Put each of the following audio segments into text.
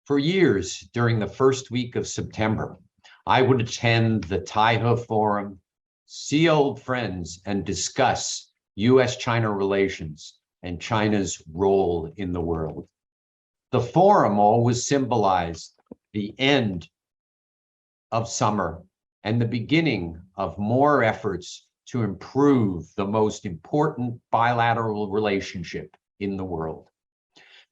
For years, during the first week of September, I would attend the Taihe Forum, see old friends, and discuss U.S.-China relations and China's role in the world. The forum always symbolized the end of summer and the beginning of more efforts to improve the most important bilateral relationship in the world.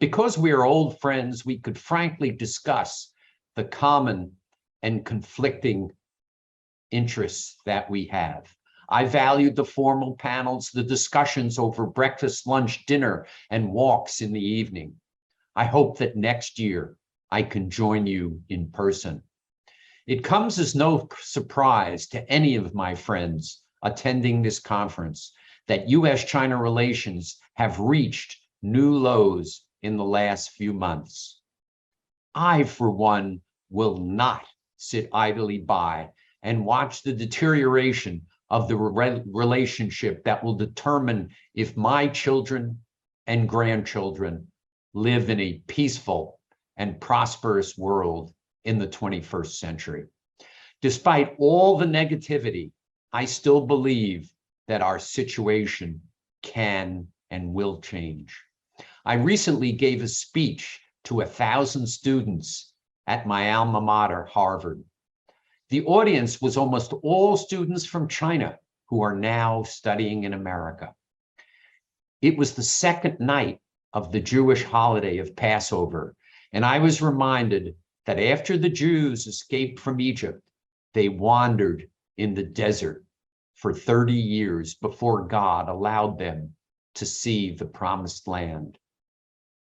Because we are old friends, we could frankly discuss the common and conflicting interests that we have. I valued the formal panels, the discussions over breakfast, lunch, dinner, and walks in the evening. I hope that next year I can join you in person. It comes as no surprise to any of my friends attending this conference that U.S.-China relations have reached new lows in the last few months. I, for one, will not sit idly by and watch the deterioration of the relationship that will determine if my children and grandchildren live in a peaceful and prosperous world in the 21st century. Despite all the negativity, I still believe that our situation can and will change. I recently gave a speech to 1,000 students at my alma mater, Harvard. The audience was almost all students from China who are now studying in America. It was the second night of the Jewish holiday of Passover, and I was reminded that after the Jews escaped from Egypt, they wandered in the desert for 30 years before God allowed them to see the promised land.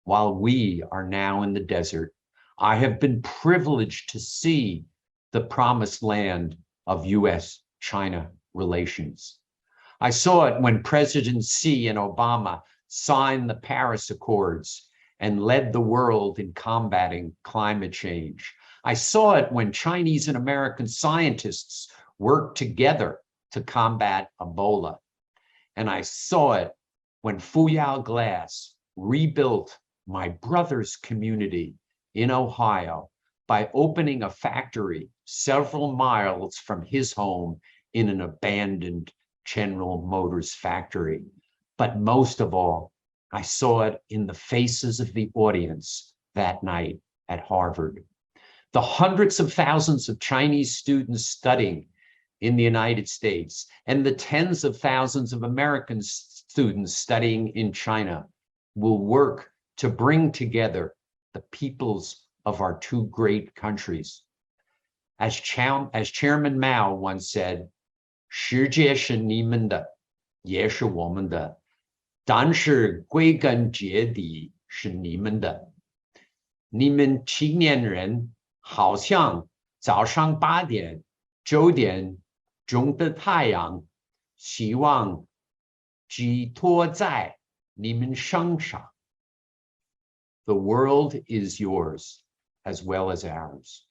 While we are now in the desert, I have been privileged to see the promised land of U.S.-China relations. I saw it when Presidents Xi and Obama signed the Paris Accords and led the world in combating climate change. I saw it when Chinese and American scientists worked together to combat Ebola. And I saw it when Fuyao Glass rebuilt my brother's community in Ohio by opening a factory several miles from his home in an abandoned General Motors factory. But most of all, I saw it in the faces of the audience that night at Harvard. The hundreds of thousands of Chinese students studying in the United States and the tens of thousands of American students studying in China will work to bring together the peoples of our two great countries. As Chairman Mao once said, 世界是你们的，也是我们的，但是归根结底是你们的。你们青年人好像早上8点、9点钟的太阳，希望寄托在你们身上。The world is yours as well as ours.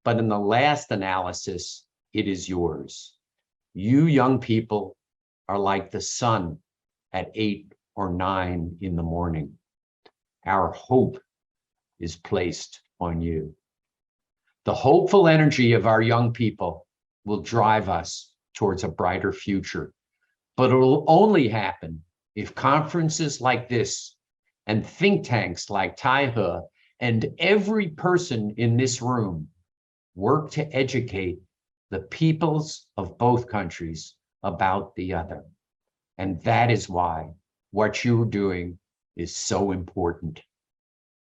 But in the last analysis, it is yours. You young people are like the sun at 8 or 9 in the morning. Our hope is placed on you. The hopeful energy of our young people will drive us towards a brighter future. But it will only happen if conferences like this and think tanks like Taihe and every person in this room work to educate the peoples of both countries about the other. And that is why what you're doing is so important.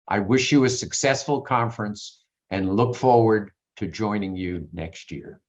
I wish you a successful conference and look forward to joining you next year.